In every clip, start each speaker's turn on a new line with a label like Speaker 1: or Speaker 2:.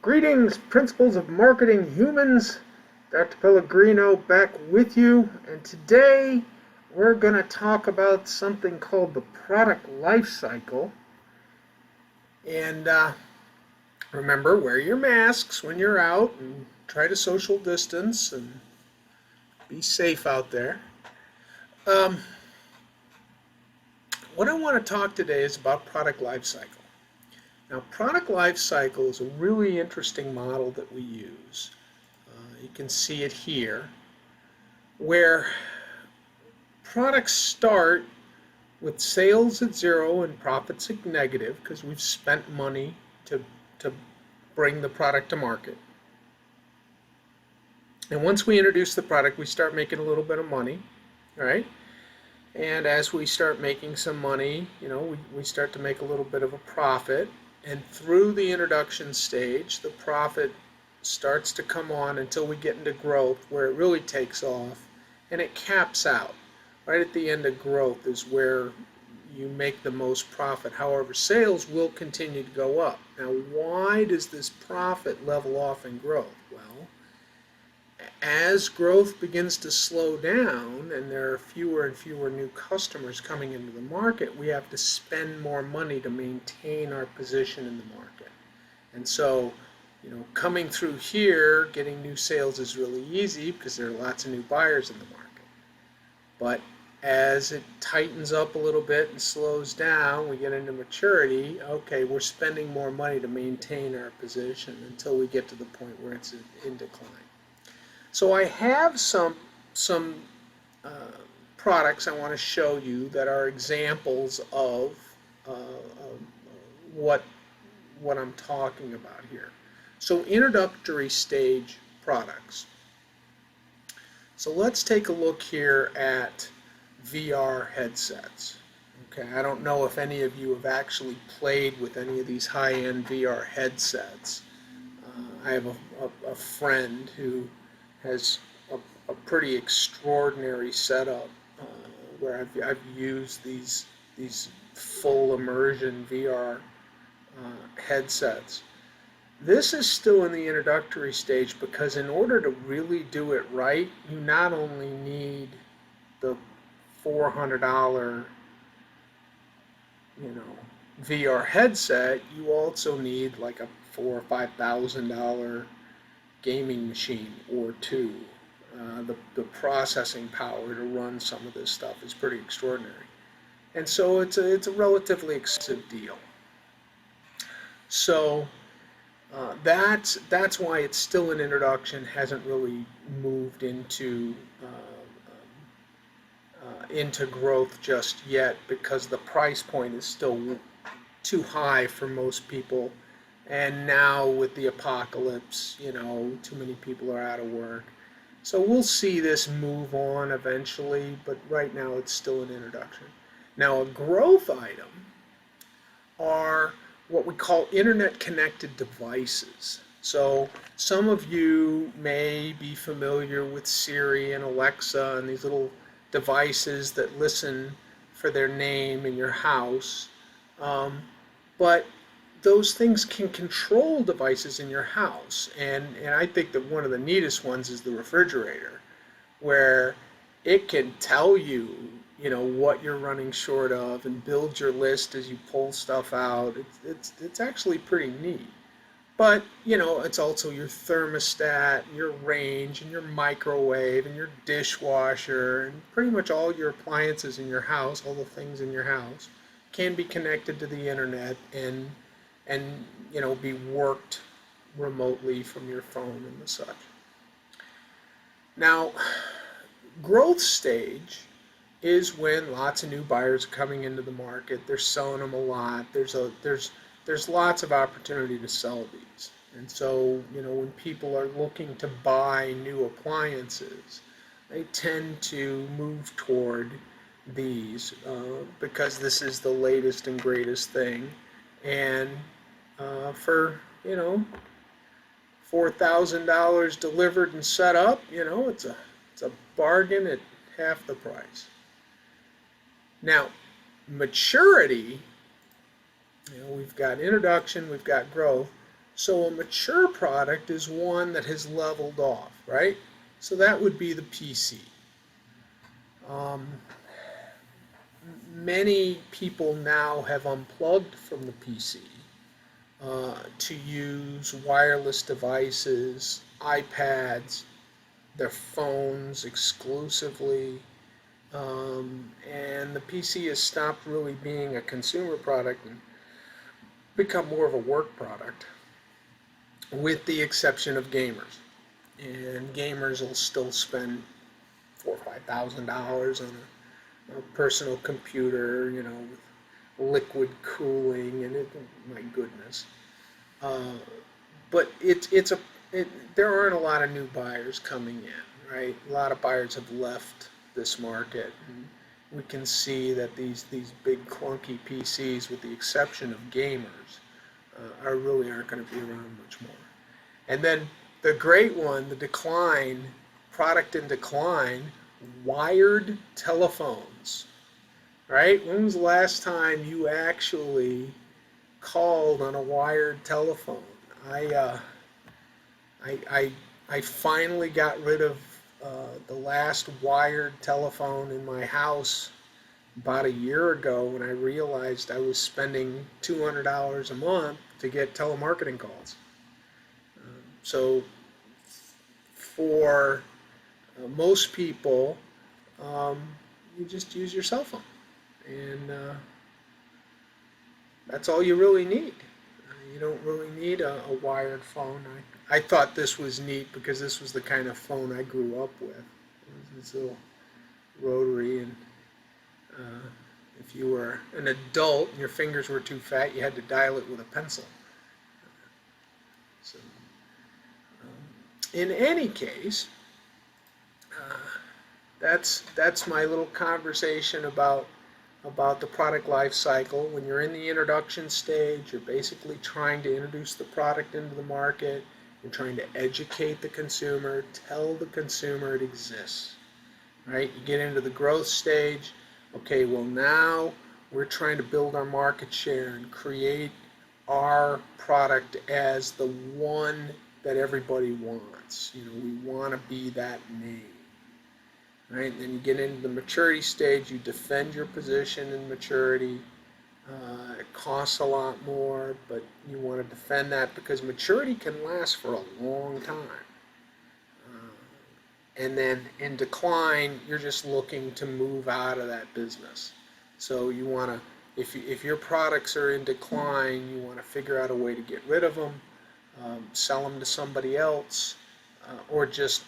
Speaker 1: Greetings, principles of marketing humans. Dr. Pellegrino back with you, and today we're going to talk about something called the product life cycle. And remember, wear your masks when you're out and try to social distance and be safe out there. What I want to talk today is about product life cycle. Now, product life cycle is a really interesting model that we use. You can see it here, where products start with sales at zero and profits at negative because we've spent money to bring the product to market. And once we introduce the product, we start making a little bit of money, all right? And as we start making some money, we start to make a little bit of a profit. And through the introduction stage, the profit starts to come on until we get into growth, where it really takes off and it caps out. Right at the end of growth is where you make the most profit. However, sales will continue to go up. Now, why does this profit level off in growth? Well, as growth begins to slow down and there are fewer and fewer new customers coming into the market, we have to spend more money to maintain our position in the market. And so, coming through here, getting new sales is really easy because there are lots of new buyers in the market. But as it tightens up a little bit and slows down, we get into maturity. Okay, we're spending more money to maintain our position until we get to the point where it's in decline. So I have some products I want to show you that are examples of what I'm talking about here. So introductory stage products. So let's take a look here at VR headsets. Okay, I don't know if any of you have actually played with any of these high-end VR headsets. I have a friend who has a pretty extraordinary setup where I've used these full immersion VR headsets. This is still in the introductory stage because in order to really do it right, you not only need the $400 VR headset, you also need like a $4,000 or $5,000 gaming machine or two. The processing power to run some of this stuff is pretty extraordinary, and so it's a relatively expensive deal. So that's why it's still an introduction, hasn't really moved into growth just yet because the price point is still too high for most people. And now with the apocalypse, too many people are out of work. So we'll see this move on eventually, but right now it's still an introduction. Now, a growth item are what we call internet-connected devices. So some of you may be familiar with Siri and Alexa and these little devices that listen for their name in your house. But those things can control devices in your house. And I think that one of the neatest ones is the refrigerator, where it can tell you, what you're running short of and build your list as you pull stuff out. It's actually pretty neat. But, it's also your thermostat, your range, and your microwave, and your dishwasher, and pretty much all your appliances in your house, all the things in your house, can be connected to the internet and be worked remotely from your phone and the such. Now, growth stage is when lots of new buyers are coming into the market. They're selling them a lot. There's lots of opportunity to sell these. And so, when people are looking to buy new appliances, they tend to move toward these because this is the latest and greatest thing. And for $4,000 delivered and set up, it's a bargain at half the price. Now, maturity, we've got introduction, we've got growth. So a mature product is one that has leveled off, right? So that would be the PC. Um, Many people now have unplugged from the PC to use wireless devices, iPads, their phones exclusively, and the PC has stopped really being a consumer product and become more of a work product, with the exception of gamers. And gamers will still spend $4,000 or $5,000 on a personal computer, with liquid cooling, and my goodness. Uh, but there aren't a lot of new buyers coming in, right? A lot of buyers have left this market, and we can see that these big clunky PCs, with the exception of gamers, aren't going to be around much more. And then the great one, the decline, product in decline, wired telephones, right? When was the last time you actually called on a wired telephone? I I finally got rid of the last wired telephone in my house about a year ago when I realized I was spending $200 a month to get telemarketing calls. So for most people, um, you just use your cell phone, and that's all you really need. You don't really need a wired phone. I thought this was neat because this was the kind of phone I grew up with. It was this little rotary, and if you were an adult and your fingers were too fat, you had to dial it with a pencil. So, in any case, uh, that's my little conversation about the product life cycle. When you're in the introduction stage, you're basically trying to introduce the product into the market. You're trying to educate the consumer, tell the consumer it exists, right? You get into the growth stage. Okay, well, now we're trying to build our market share and create our product as the one that everybody wants. We want to be that name. Right? Then you get into the maturity stage, you defend your position in maturity. It costs a lot more, but you want to defend that because maturity can last for a long time. And then in decline, you're just looking to move out of that business. So you want to, if your products are in decline, you want to figure out a way to get rid of them, sell them to somebody else, or just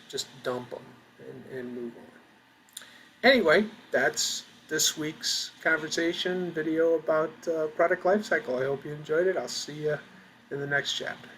Speaker 1: just dump them and move on. Anyway, that's this week's conversation video about product life cycle. I hope you enjoyed it. I'll see you in the next chapter.